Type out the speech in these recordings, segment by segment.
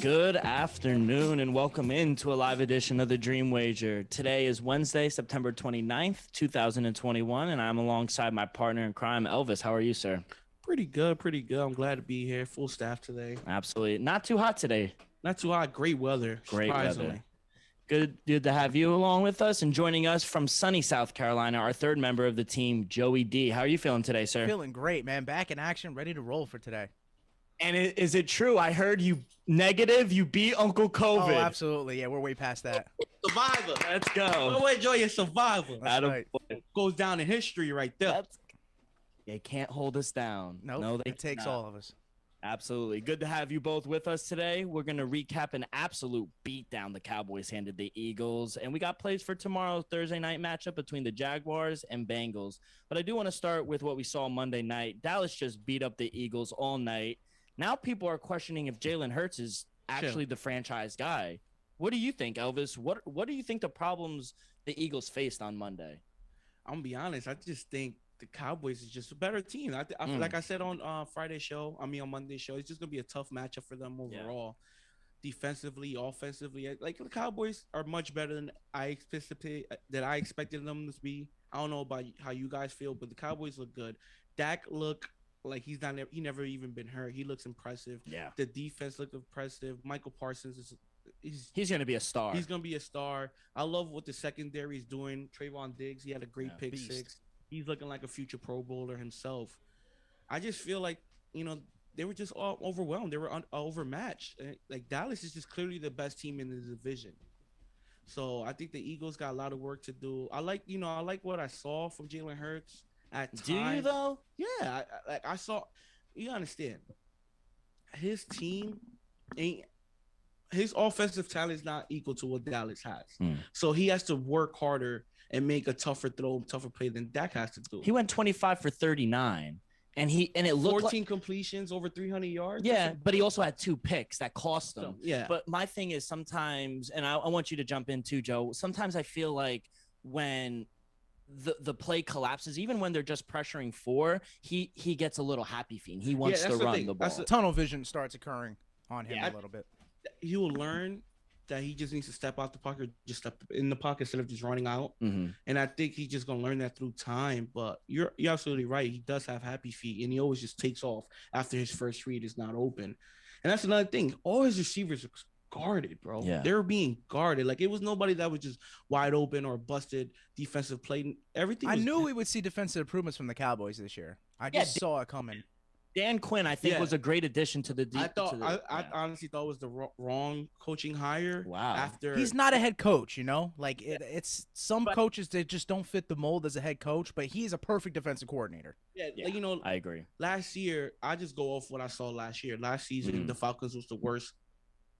Good afternoon and welcome into a live edition of the Dream Wager. Today is Wednesday, September 29th, 2021, and I'm alongside my partner in crime, Elvis. How are you, sir? Pretty good. I'm glad to be here. Full staff today. Absolutely. Not too hot today. Not too hot. Great weather. Great weather. Good to have you along with us, and joining us from sunny South Carolina, our third member of the team, Joey D. How are you feeling today, sir? Feeling great, man. Back in action, ready to roll for today. And is it true? I heard you beat Uncle COVID. Oh, absolutely. Yeah, we're way past that. Survivor. Let's go. Oh, wait, Joy, you're survivor. That's right. Goes down in history right there. They can't hold us down. Nope, No, it takes all of us. Absolutely. Good to have you both with us today. We're going to recap an absolute beatdown the Cowboys handed the Eagles, and we got plays for tomorrow's Thursday night matchup between the Jaguars and Bengals. But I do want to start with what we saw Monday night. Dallas just beat up the Eagles all night. Now people are questioning if Jalen Hurts is actually the franchise guy. What do you think, Elvis? What do you think the problems the Eagles faced on Monday? I'm going to be honest. I just think the Cowboys is just a better team. Like I said on on Monday's show, it's just going to be a tough matchup for them overall. Yeah. Defensively, offensively. Like, the Cowboys are much better than I expected them to be. I don't know about how you guys feel, but the Cowboys look good. Dak look like he never even been hurt. He looks impressive. Yeah. The defense looked impressive. Michael Parsons he's going to be a star. He's going to be a star. I love what the secondary is doing. Trayvon Diggs, he had a great pick six. He's looking like a future Pro Bowler himself. I just feel like, they were just all overwhelmed. They were overmatched. Like, Dallas is just clearly the best team in the division. So I think the Eagles got a lot of work to do. I like what I saw from Jalen Hurts. Do you though? Yeah, I saw. You understand? His team his offensive talent is not equal to what Dallas has. So he has to work harder and make a tougher play than Dak has to do. He went 25 for 39, and it looked 14 completions, over 300 yards. Yeah, but he also had 2 picks that cost him. Yeah. But my thing is sometimes, and I want you to jump in too, Joe. Sometimes I feel like when the play collapses, even when they're just pressuring 4, he gets a little happy feet. He wants to run the ball. Tunnel vision starts occurring on him a little bit. He will learn that he just needs to step out the pocket, just step in the pocket instead of just running out. Mm-hmm. And I think he's just gonna learn that through time. But you're absolutely right. He does have happy feet, and he always just takes off after his first read is not open. And that's another thing. All his receivers are guarded, bro. Yeah. They're being guarded. Like, it was nobody that was just wide open or busted defensive play. Everything. I knew we would see defensive improvements from the Cowboys this year. I just saw it coming. Dan Quinn, I think, was a great addition to the defense. I honestly thought it was the wrong coaching hire. Wow. He's not a head coach, Like, it's some coaches that just don't fit the mold as a head coach, but he's a perfect defensive coordinator. Yeah, like, I agree. Last year, I just go off what I saw last year. Last season, the Falcons was the worst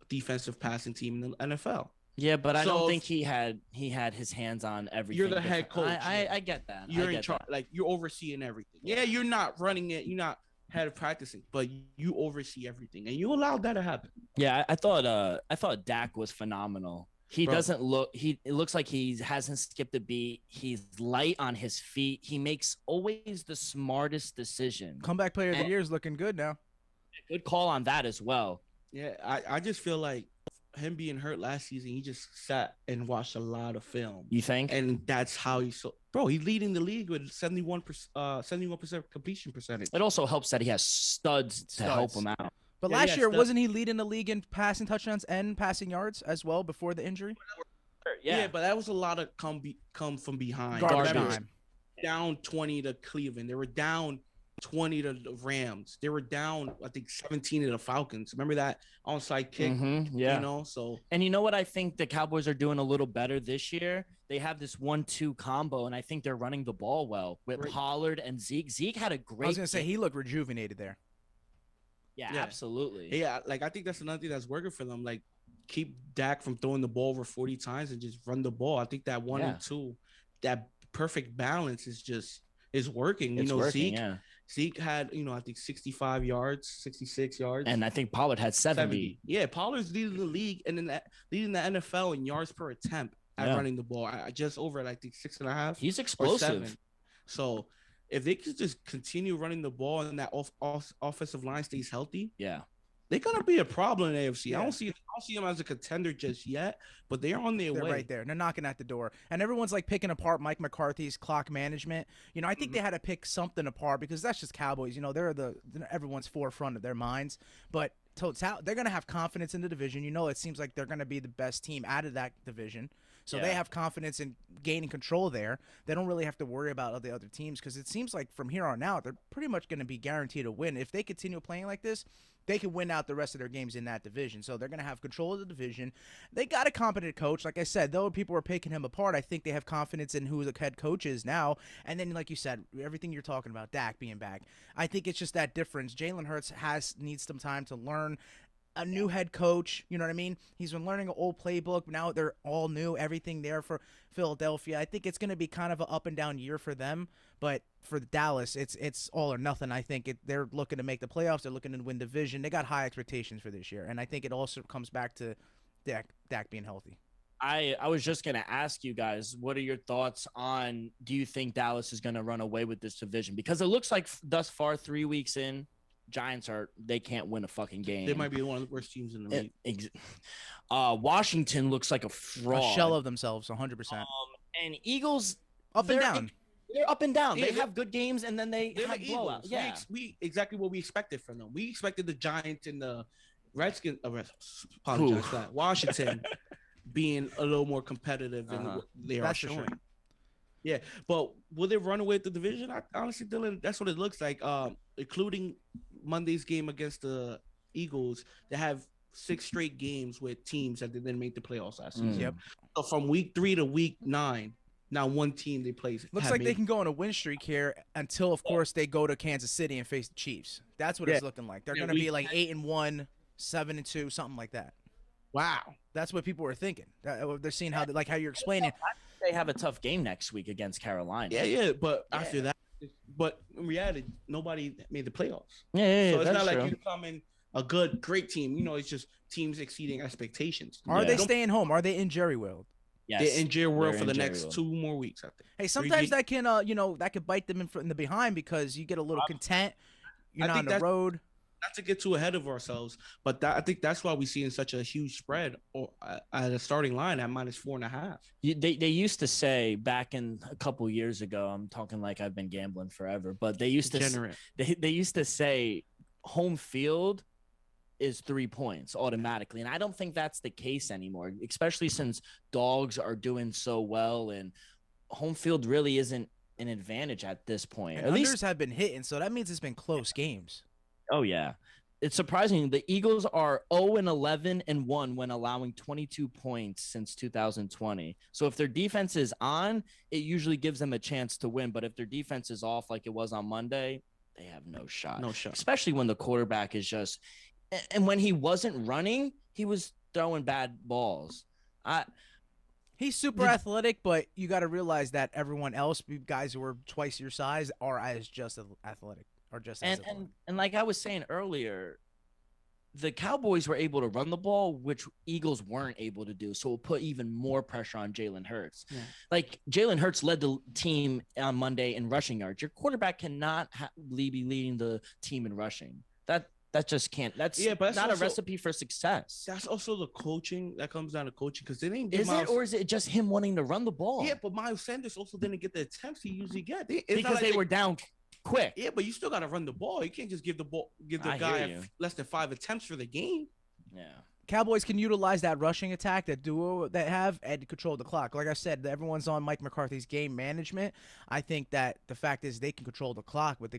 defensive passing team in the NFL. Yeah, but I don't think he had his hands on everything. You're the head coach. I get that. You're in charge. Like, you're overseeing everything. Yeah, you're not running it. You're not head of practicing, but you oversee everything, and you allowed that to happen. Yeah, I thought Dak was phenomenal. It looks like he hasn't skipped a beat. He's light on his feet. He makes always the smartest decision. Comeback player of the year is looking good now. Good call on that as well. Yeah, I just feel like him being hurt last season, he just sat and watched a lot of film. You think? And that's how he's so bro. He's leading the league with 71% completion percentage. It also helps that he has studs to help him out. But last year, wasn't he leading the league in passing touchdowns and passing yards as well before the injury? Yeah, but that was a lot of come from behind. Garbage time. Down 20 to Cleveland. They were down 20 to the Rams. They were down, I think, 17 to the Falcons. Remember that onside kick? Yeah. You know, so. And you know what I think the Cowboys are doing a little better this year? They have this 1-2 combo, and I think they're running the ball well with Pollard and Zeke. Zeke had a great I was going to say, he looked rejuvenated there. Yeah, absolutely. Yeah, like, I think that's another thing that's working for them. Like, keep Dak from throwing the ball over 40 times and just run the ball. I think that 1 and 2, that perfect balance is working. It's working, Zeke had, I think 65 yards, 66 yards. And I think Pollard had 70. Yeah, Pollard's leading the league and leading the NFL in yards per attempt at running the ball. Just over, I think, 6.5. He's explosive. So if they could just continue running the ball and that offensive line stays healthy, they're gonna be a problem in the AFC. I don't see them as a contender just yet, but they're on their way. They're right there. They're knocking at the door, and everyone's like picking apart Mike McCarthy's clock management. I think they had to pick something apart because that's just Cowboys. They're everyone's forefront of their minds, but they're gonna have confidence in the division. It seems like they're gonna be the best team out of that division. So they have confidence in gaining control there. They don't really have to worry about the other teams because it seems like from here on out, they're pretty much going to be guaranteed a win. If they continue playing like this, they can win out the rest of their games in that division. So they're going to have control of the division. They got a competent coach. Like I said, though people were picking him apart, I think they have confidence in who the head coach is now. And then, like you said, everything you're talking about, Dak being back, I think it's just that difference. Jalen Hurts needs some time to learn a new head coach, you know what I mean? He's been learning an old playbook. Now they're all new, everything there for Philadelphia. I think it's going to be kind of an up and down year for them, but for Dallas, it's all or nothing. I think they're looking to make the playoffs. They're looking to win division. They got high expectations for this year, and I think it also comes back to Dak being healthy. I was just going to ask you guys, what are your thoughts on, do you think Dallas is going to run away with this division? Because it looks like thus far, 3 weeks in, Giants they can't win a fucking game. They might be one of the worst teams in the league. Washington looks like a fraud. A shell of themselves, 100%. And Eagles, up and down. They're up and down. They have good games, and then they have blowouts. Yeah, we exactly what we expected from them. We expected the Giants and the Redskins. Apologize for that. Washington being a little more competitive than what they are showing. Sure. Yeah, but will they run away with the division? Honestly, Dylan, that's what it looks like. Including Monday's game against the Eagles, they have 6 straight games with teams that didn't make the playoffs last season. Yep. So from week 3 to week 9, now one team they play. Looks like they can go on a win streak here until, of course, they go to Kansas City and face the Chiefs. That's what it's looking like. They're going to be like 8-1, 7-2, something like that. Wow, that's what people were thinking. They're seeing how you're explaining. They have a tough game next week against Carolina. Yeah, but after that. But in reality, nobody made the playoffs. Yeah, so it's not true. like you come in a great team. It's just teams exceeding expectations. Are they staying home? Are they in Jerry World? Yes, they're in Jerry World for the next 2 more weeks, I think. Hey, sometimes that can, that could bite them in the behind because you get a little content. You're not on the road. Not to get too ahead of ourselves, but I think that's why we see in such a huge spread at a starting line at -4.5. They used to say back in a couple years ago. I'm talking like I've been gambling forever, but they used to they used to say home field is 3 points automatically, and I don't think that's the case anymore. Especially since dogs are doing so well, and home field really isn't an advantage at this point. And at least have been hitting, so that means it's been close games. Oh, yeah. It's surprising. The Eagles are 0-11-1 when allowing 22 points since 2020. So if their defense is on, it usually gives them a chance to win. But if their defense is off like it was on Monday, they have no shot. No shot. Especially when the quarterback is just – and when he wasn't running, he was throwing bad balls. He's super athletic, but you got to realize that everyone else, guys who are twice your size, are just athletic. Or just and like I was saying earlier, the Cowboys were able to run the ball, which Eagles weren't able to do. So it'll put even more pressure on Jalen Hurts. Yeah. Like Jalen Hurts led the team on Monday in rushing yards. Your quarterback cannot be leading the team in rushing. That That just can't. That's Yeah, but that's not also- a recipe for success. That's also the coaching that comes down to coaching because they didn't give Is it, or is it just him wanting to run the ball? Yeah, but Miles Sanders also didn't get the attempts he usually get. It's not because like they were down quick. Yeah, but you still got to run the ball. You can't just give the I guy hear you. less than 5 attempts for the game. Yeah. Cowboys can utilize that rushing attack, that duo they have, and control the clock. Like I said, everyone's on Mike McCarthy's game management. I think that the fact is they can control the clock with the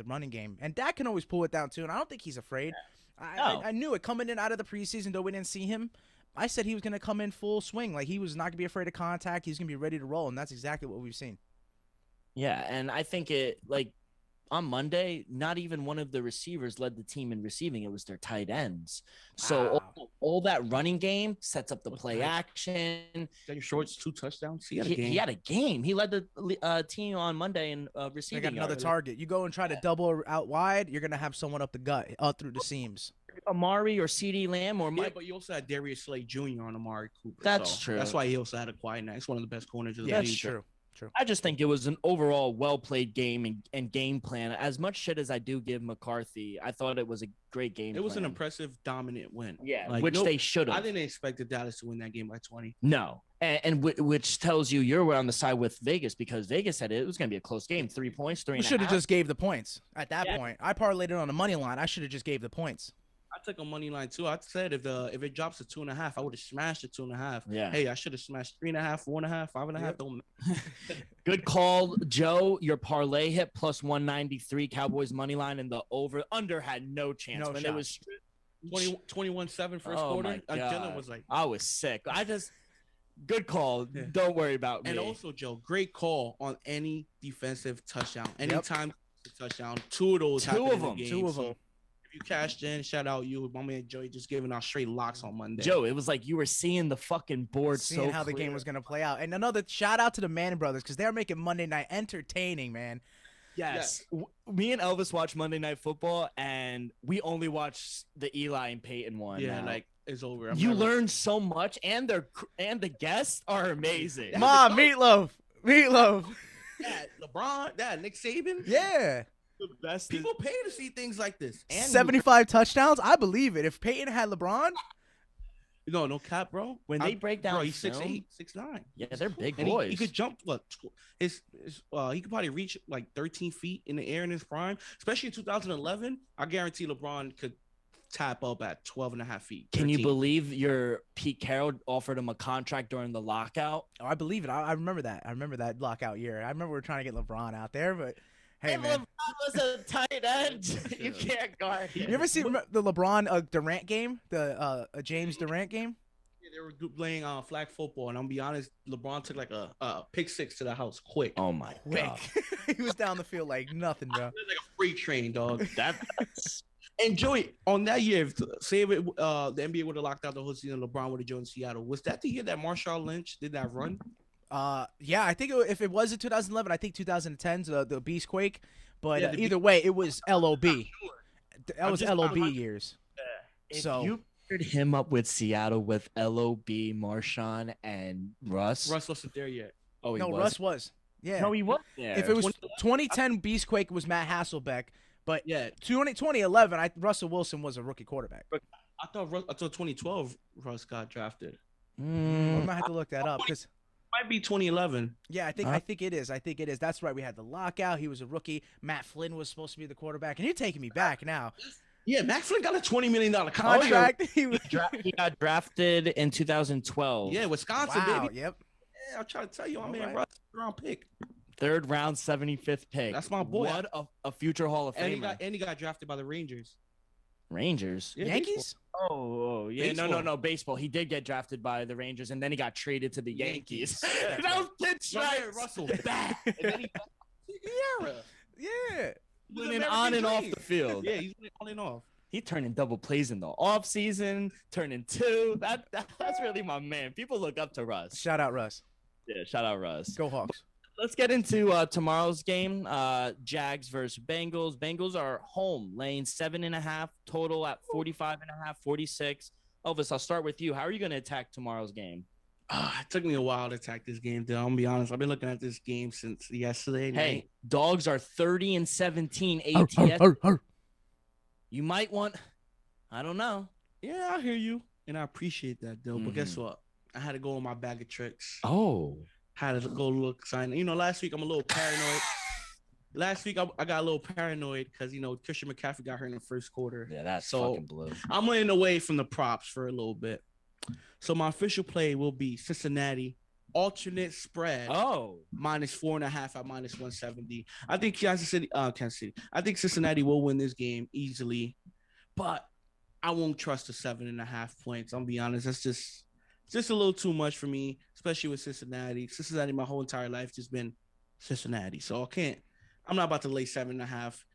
running game, and Dak can always pull it down too. And I don't think he's afraid. I knew it coming in out of the preseason, though we didn't see him. I said he was going to come in full swing, like he was not going to be afraid of contact. He's going to be ready to roll, and that's exactly what we've seen. Yeah, and I think it on Monday, not even one of the receivers led the team in receiving. It was their tight ends. So Wow. all that running game sets up the play action. Got your shorts 2 touchdowns. He He had a game. He led the team on Monday in They receiving. got another yards. target. You go and try to double out wide, you're going to have someone up the gut, through the seams. Amari or CD Lamb or Yeah, Mike. but you also had Darius Slay Jr. on Amari Cooper. That's so true. That's why he also had a quiet night. He's one of the best corners of the Yeah, league. that's true. I just think it was an overall well-played game and game plan. As much shit as I do give McCarthy, I thought it was a great game It was an plan. impressive, dominant win. Yeah, Like, which they should I have. didn't expect the Dallas to win that game by 20. No, and which tells you you're on the side with Vegas because Vegas said it was going to be a close game. 3 points, 3 We and a should have half. just gave the points at that Yeah. point. I parlayed it on the money line. I should have just gave the points. I took a money line too. I said if it drops to 2.5, I would have smashed the 2.5. Yeah. Hey, I should have smashed 3.5, 4.5, 5.5. Yep. Don't Good call, Joe. Your parlay hit plus 193 Cowboys money line, and the under had no chance. No when shot. it was 21-7 first Oh quarter. my And Dylan God. was like, I was sick. Good call. Yeah. Don't worry about me. and also Joe, great call on any defensive touchdown. Anytime touchdown, 2 of those. Two happened of in the them. game. 2 of So them. if you cashed in, shout out you, my man Joey, just giving out straight locks on Monday. Joe, it was like you were seeing the fucking board Seeing so how the game clear. was going to play out. And another shout out to the Manning brothers because they're making Monday night entertaining, man. Yes. Me and Elvis watch Monday Night Football, and we only watch the Eli and Peyton one. Yeah, now. like it's over. I'm you never- learn so much, and the guests are amazing. Mom, meatloaf. Dad, LeBron, Dad, Nick Saban. Yeah. The best People pay to see things like this. And 75 touchdowns. I believe it. If Peyton had LeBron, no cap, bro. When they break down bro, he's film- 6'8", 6'9". Yeah, they're big And boys. he could jump he could probably reach like 13 feet in the air in his prime, especially in 2011. I guarantee LeBron could tap up at 12 and a half feet. Can you 13. believe your Pete Carroll offered him a contract during the lockout? oh, I believe it. I remember that. I remember that lockout year. I remember we were trying to get LeBron out there, but hey, And man. LeBron was a tight end. You can't guard him. You ever see the LeBron Durant game? The James Durant game? Yeah, they were playing flag football, and I'm gonna be honest, LeBron took like a pick 6 to the house quick. Oh my god. Quick. He was down the field like nothing, bro. It was like a freight train, dog. That's And Joey, on that year, say if the NBA would have locked out the whole season, LeBron would have joined Seattle. Was that the year that Marshawn Lynch did that run? Yeah, I think if it was in 2011, I think 2010's the Beastquake. But Yeah, the either way, it was LOB. That was just- LOB years. if So- you paired him up with Seattle with LOB, Marshawn, and Russ. Russ wasn't there yet. Oh, he No, was. Russ was. Yeah. No, he was there. if it was 2010 Beastquake was Matt Hasselbeck, but Yeah, 2011, Russell Wilson was a rookie quarterback. I thought 2012 Russ got drafted. I Mm, might have to look that up because Might be 2011. yeah, I think it is. I think it is. That's right. We had the lockout. He was a rookie. Matt Flynn was supposed to be the quarterback, and you're taking me back now. Yeah, Matt Flynn got a $20 million Contract. He was. he got drafted in 2012. Yeah, Wisconsin, Wow. baby. Yep. Yeah, I'm trying to tell you, my All man right. Russ, round pick. Third round, 75th pick. That's my boy. What a future Hall of And Famer. he got drafted by the Rangers. Rangers. Yeah, Yankees. Oh, yeah. Baseball. No. Baseball. He did get drafted by the Rangers, and then he got traded to the Yankees. Yankees. that was My man pinstripes. Russell bad. And then he got Sierra. Yeah. Winning on and off the field. Yeah, he's winning on and off. He turning double plays in the off season, turning 2. That's really my man. People look up to Russ. Shout out Russ. Yeah, shout out Russ. Go Hawks. Let's get into tomorrow's game. Jags versus Bengals. Bengals are home, laying 7.5 total at 45.5, 46. Elvis, I'll start with you. How are you going to attack tomorrow's game? It took me a while to attack this game, dude. I'm gonna be honest. I've been looking at this game since yesterday. Hey, night. dogs are 30-17 Arr, ATS. arr, arr. you might want. I don't know. Yeah, I hear you, and I appreciate that, though. But guess what? I had to go on my bag of tricks. Oh, Had to go look sign. Last week I'm a little paranoid. Last week I got a little paranoid because Christian McCaffrey got hurt in the first quarter. yeah, that's So fucking blue. I'm laying away from the props for a little bit. So my official play will be Cincinnati alternate spread. Oh, -4.5 at -170. I think Kansas City. I think Cincinnati will win this game easily, but I won't trust the 7.5 points. I'll be honest. That's just a little too much for me, especially with Cincinnati. Cincinnati, my whole entire life just been Cincinnati, so I can't. I'm not about to lay 7.5.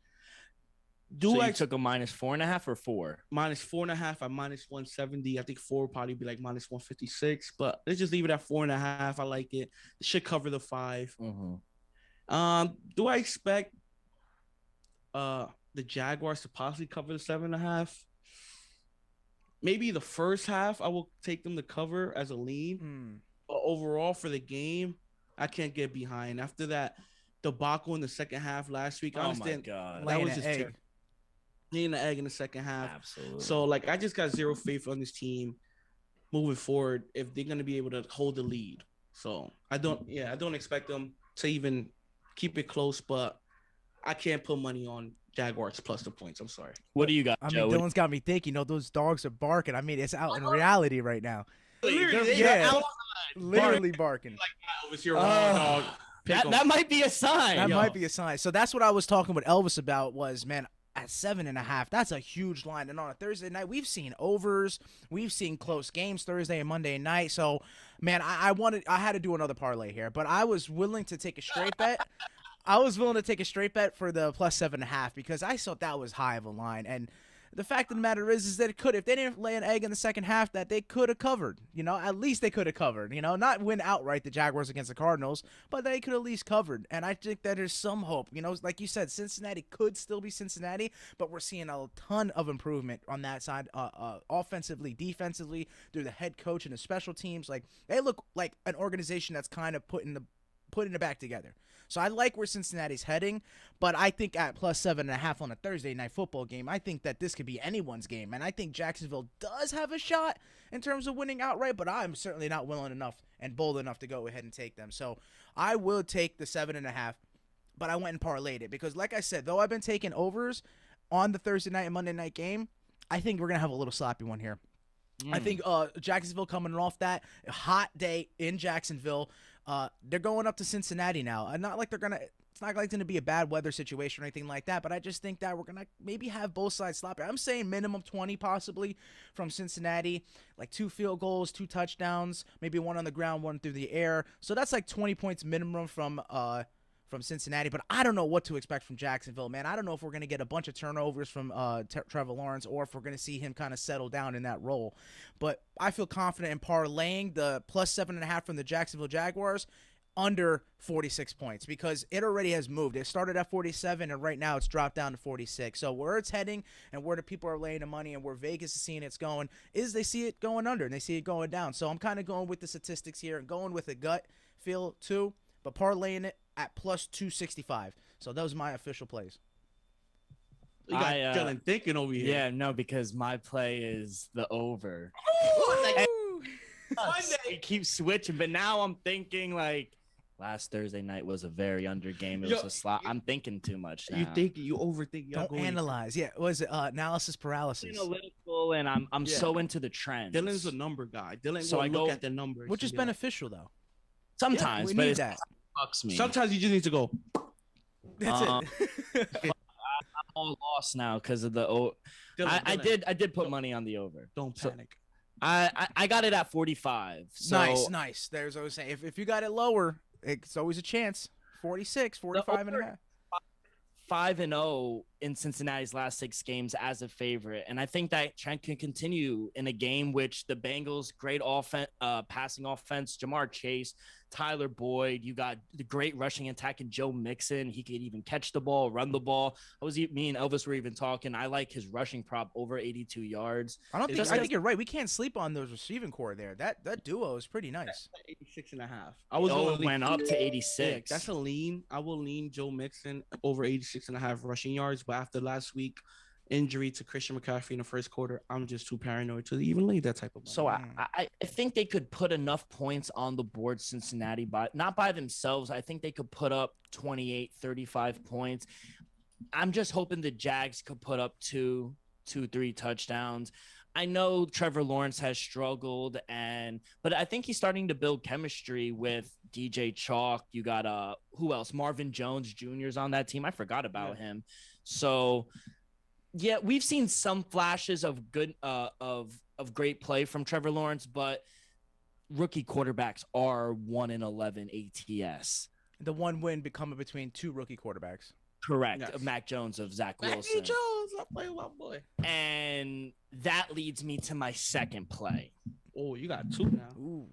So you took a -4.5 or 4? -4.5 at -170. I think 4 will probably be like -156, but let's just leave it at 4.5. I like it. It should cover the 5. Do I expect the Jaguars to possibly cover the 7.5? Maybe the first half I will take them to cover as a lean. But overall for the game, I can't get behind. After that debacle in the second half last week, I understand my God. that was just terrible. Laying the egg in the second half. Absolutely. So I just got zero faith on this team moving forward if they're gonna be able to hold the lead. So I don't expect them to even keep it close, but I can't put money on Jaguars plus the points. I'm sorry. What do you got, Joe? Dylan's got me thinking. Those dogs are barking. It's out in reality right now. Literally barking. That might be a sign. That might be a sign. So that's what I was talking with Elvis about. Was man. At 7.5, that's a huge line. And on a Thursday night, we've seen overs, we've seen close games Thursday and Monday night. So, man, I had to do another parlay here, but I was willing to take a straight bet. I was willing to take a straight bet for the plus 7.5 because I thought that was high of a line. And the fact of the matter is that if they didn't lay an egg in the second half, that they could have covered. At least they could have covered. Not win outright the Jaguars against the Cardinals, but they could at least covered. And I think that there's some hope. Like you said, Cincinnati could still be Cincinnati, but we're seeing a ton of improvement on that side, offensively, defensively, through the head coach and the special teams. Like they look like an organization that's kind of putting it back together. So I like where Cincinnati's heading, but I think at plus 7.5 on a Thursday night football game, I think that this could be anyone's game. And I think Jacksonville does have a shot in terms of winning outright, but I'm certainly not willing enough and bold enough to go ahead and take them. So I will take the 7.5, but I went and parlayed it because, like I said, though I've been taking overs on the Thursday night and Monday night game, I think we're going to have a little sloppy one here. I think Jacksonville coming off that hot day in Jacksonville, they're going up to Cincinnati now. It's not like it's not like going to be a bad weather situation or anything like that, but I just think that we're going to maybe have both sides sloppy. I'm saying minimum 20 possibly from Cincinnati, like 2 field goals, 2 touchdowns, maybe 1 on the ground, 1 through the air. So that's like 20 points minimum from Cincinnati, but I don't know what to expect from Jacksonville, man. I don't know if we're going to get a bunch of turnovers from Trevor Lawrence or if we're going to see him kind of settle down in that role. But I feel confident in parlaying the plus 7.5 from the Jacksonville Jaguars under 46 points because it already has moved. It started at 47, and right now it's dropped down to 46. So where it's heading and where the people are laying the money and where Vegas is seeing it's going is they see it going under and they see it going down. So I'm kind of going with the statistics here and going with a gut feel too, but parlaying it at plus 265. So those are my official plays. You got Dylan thinking over here. Yeah, no, because my play is the over. It keeps switching, but now I'm thinking like last Thursday night was a very under game. It was a slot. I'm thinking too much now. You overthink. Don't analyze. Yeah, was it analysis paralysis? Analytical, and I'm so into the trends. Dylan's a number guy. Dylan so I look at the numbers, which is beneficial though. Sometimes, we but need that. Fucks me. Sometimes you just need to go. That's it. I'm all lost now because of the. I did put money on the over. Don't panic. I got it at 45. So Nice. There's always saying if you got it lower, it's always a chance. 46, 45 and a half. 5-0 in Cincinnati's last 6 games as a favorite, and I think that trend can continue in a game which the Bengals' great passing offense, Jamar Chase, Tyler Boyd, you got the great rushing attack in Joe Mixon. He could even catch the ball, run the ball. Me and Elvis were even talking. I like his rushing prop over 82 yards. I think you're right. We can't sleep on those receiving core there. That duo is pretty nice. 86.5. I was went up to 86. That's a lean. I will lean Joe Mixon over 86.5 rushing yards, but after last week injury to Christian McCaffrey in the first quarter, I'm just too paranoid to even lead that type of money. So I think they could put enough points on the board, Cincinnati, not by themselves. I think they could put up 28, 35 points. I'm just hoping the Jags could put up 2, 3 touchdowns. I know Trevor Lawrence has struggled, but I think he's starting to build chemistry with DJ Chalk. You got who else? Marvin Jones Jr. is on that team. I forgot about him. So yeah, we've seen some flashes of good of great play from Trevor Lawrence, but rookie quarterbacks are 1-11 ATS. The one win becoming between 2 rookie quarterbacks. Correct. Of Mac Jones, of Zach Wilson. Mac Jones, I play with my boy. And that leads me to my second play. Oh, you got 2 now. Ooh.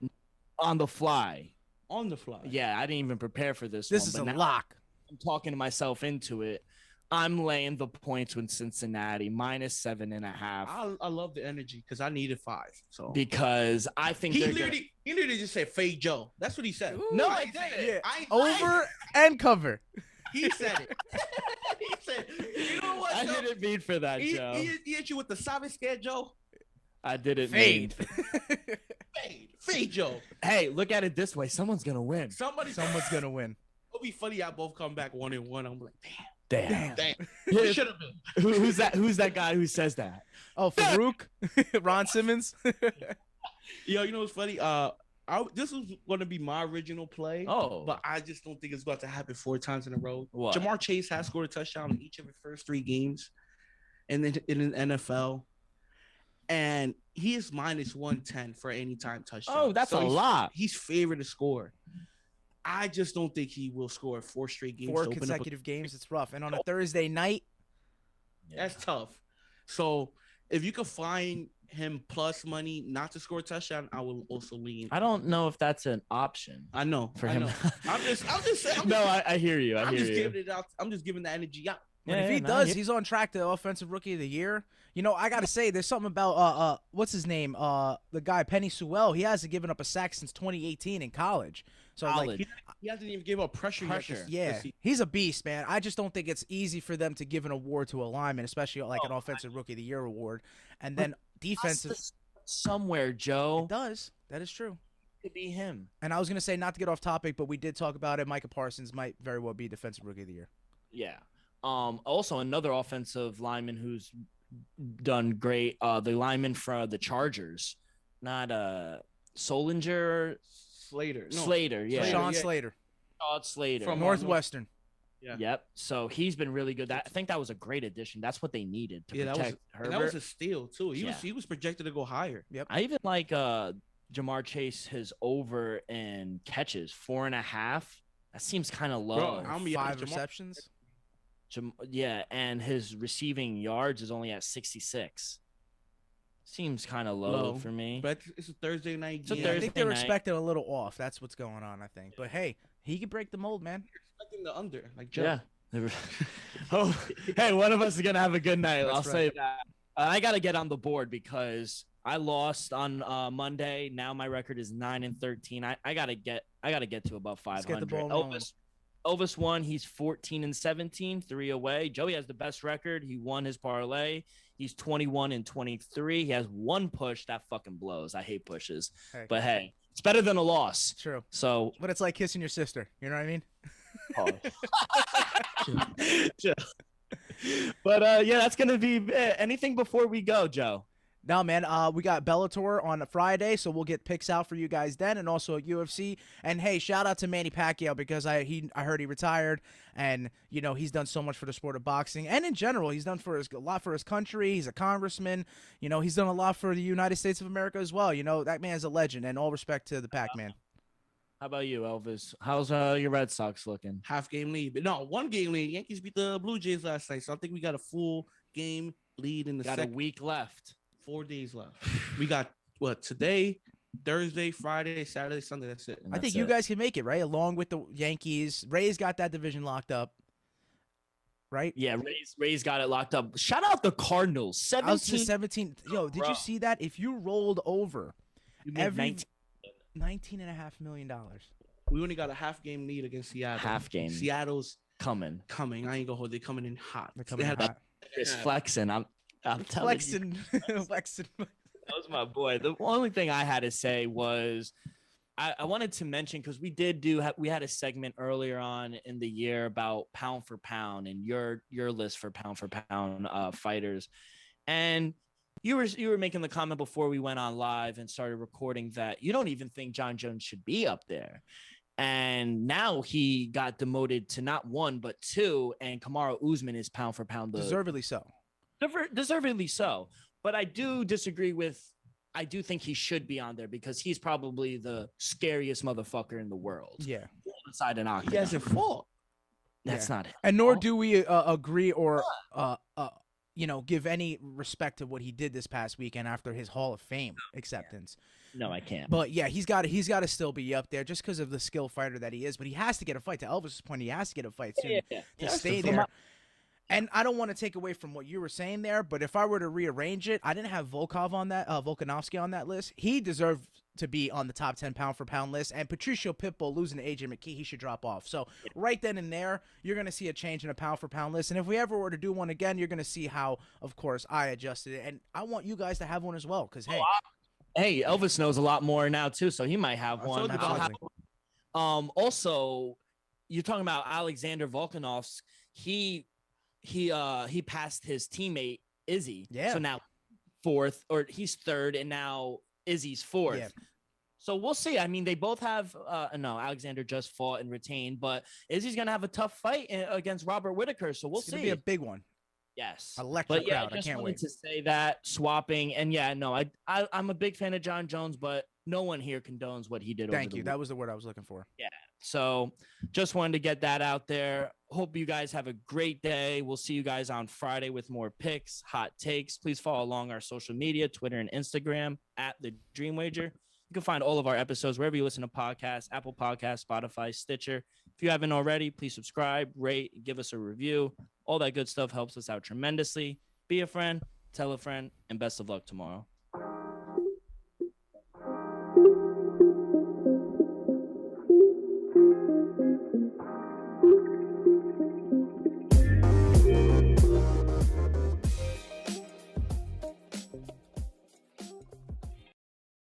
On the fly. On the fly. Yeah, I didn't even prepare for this. This is a lock. I'm talking to myself into it. I'm laying the points with Cincinnati -7.5. I love the energy because I needed 5. So because I think he literally just said fade Joe. That's what he said. Ooh, no, I didn't. Yeah. Over and cover. He said it. He said, you know what, I Joe? didn't mean for that, Joe. He hit you with the Savage scared Joe. I didn't Fade. Fade Joe. Hey, look at it this way. Someone's gonna win. Someone's gonna win. It'll be funny. I both come back 1-1. I'm like, Damn. It should have been. Who's that? Who's that guy who says that? Oh, Farouk, Ron Simmons. Yo, you know what's funny? This was going to be my original play. Oh, but I just don't think it's about to happen 4 times in a row. What? Jamar Chase has scored a touchdown in each of his first 3 games, and then in the NFL, and he is -110 for any time touchdown. Oh, that's a lot. He's favored to score. I just don't think he will score 4 straight games. 4 consecutive games. It's rough, and on a Thursday night, that's tough. So if you could find him plus money not to score a touchdown, I will also lean. I don't know if that's an option. I know for him. I'm just saying. I hear you. I'm just giving it out. I'm just giving the energy out. But if he does, he's on track to Offensive Rookie of the Year. You know, I gotta say, there's something about what's his name? The guy Penny Sewell. He hasn't given up a sack since 2018 in college. So like, he hasn't even given up pressure. Yeah, he's a beast, man. I just don't think it's easy for them to give an award to a lineman, especially like an Offensive Rookie of the Year award, and then defensive. Somewhere, Joe. It does. That is true. Could be him. And I was gonna say, not to get off topic, but we did talk about it. Micah Parsons might very well be Defensive Rookie of the Year. Yeah. Also another offensive lineman who's done great. The lineman from the Chargers, not Solinger. Slater. Yeah. Sean Slater. Slater From Northwestern. Yeah. Yep. So he's been really good. I think that was a great addition. That's what they needed to protect Herbert. And that was a steal too. He was projected to go higher. Yep. I even like Jamar Chase, his over in catches 4.5. That seems kind of low. Bro, 5 receptions. Yeah, and his receiving yards is only at 66. Seems kind of low for me. But it's a Thursday night game. I think they're expecting a little off. That's what's going on, I think. But hey, he could break the mold, man. You're expecting the under, like Joe. Yeah. Oh, hey, one of us is gonna have a good night. I'll say that. I gotta get on the board because I lost on Monday. Now my record is 9-13. I gotta get to about 500. Let's get the ball rolling. Elvis won. He's 14-17, 3 away. Joey has the best record. He won his parlay. He's 21-23. He has 1 push. That fucking blows. I hate pushes. Hey. But hey, it's better than a loss. True. So, but it's like kissing your sister. You know what I mean? But yeah, that's gonna be it. Anything before we go, Joe? No, man. We got Bellator on a Friday, so we'll get picks out for you guys then, and also at UFC. And hey, shout out to Manny Pacquiao because I heard he retired, and you know he's done so much for the sport of boxing, and in general, he's done a lot for his country. He's a congressman. You know, he's done a lot for the United States of America as well. You know, that man's a legend, and all respect to the Pac-Man. How about you, Elvis? How's your Red Sox looking? Half game lead, but no, 1 game lead. Yankees beat the Blue Jays last night, so I think we got a full game lead in the second. Got a week left. 4 days left. We got what today, Thursday, Friday, Saturday, Sunday. That's it. I think you guys can make it, right? Along with the Yankees. Rays got that division locked up, right? Yeah, Rays got it locked up. Shout out the Cardinals. 17. Yo, did you see that? If you rolled over every $19.5 million. We only got a half game lead against Seattle. Half game. Seattle's coming. I ain't gonna hold. They're coming in hot. They're coming hot. Chris flexing. I'm telling you. Flexing. That was my boy. The only thing I had to say was I wanted to mention, because we had a segment earlier on in the year about pound for pound and your list for pound fighters, and you were making the comment before we went on live and started recording that you don't even think John Jones should be up there. And now he got demoted to not one but two, and Kamaru Usman is pound for pound Deservedly so. Deservedly so. But I do disagree with. I do think he should be on there because he's probably the scariest motherfucker in the world. Yeah. Inside an octagon. He hasn't fought. That's not it. And nor do we agree or give any respect to what he did this past weekend after his Hall of Fame acceptance. No, I can't. But yeah, he's got to still be up there just because of the skill fighter that he is. But he has to get a fight. To Elvis's point, he has to get a fight soon to stay there. And I don't want to take away from what you were saying there, but if I were to rearrange it, I didn't have Volkanovski on that list. He deserved to be on the top 10 pound for pound list, and Patricio Pitbull losing to AJ McKee, he should drop off. So right then and there, you're going to see a change in a pound for pound list. And if we ever were to do one again, you're going to see how, of course, I adjusted it. And I want you guys to have one as well, because hey, Elvis knows a lot more now too, so he might have one. Also, you're talking about Alexander Volkanovski. He passed his teammate Izzy. Yeah. So now fourth, or he's third, and now Izzy's fourth. Yeah. So we'll see. I mean, they both have Alexander just fought and retained, but Izzy's gonna have a tough fight against Robert Whitaker. So we'll see. It's gonna be a big one. Yes. Electric crowd. I can't wait to say that swapping. And I'm a big fan of John Jones, but no one here condones what he did. Thank you. That was the word I was looking for. Yeah. So just wanted to get that out there. Hope you guys have a great day. We'll see you guys on Friday with more picks, hot takes. Please follow along our social media, Twitter and Instagram at The Dream Wager. You can find all of our episodes wherever you listen to podcasts, Apple Podcasts, Spotify, Stitcher. If you haven't already, please subscribe, rate, give us a review. All that good stuff helps us out tremendously. Be a friend, tell a friend, and best of luck tomorrow.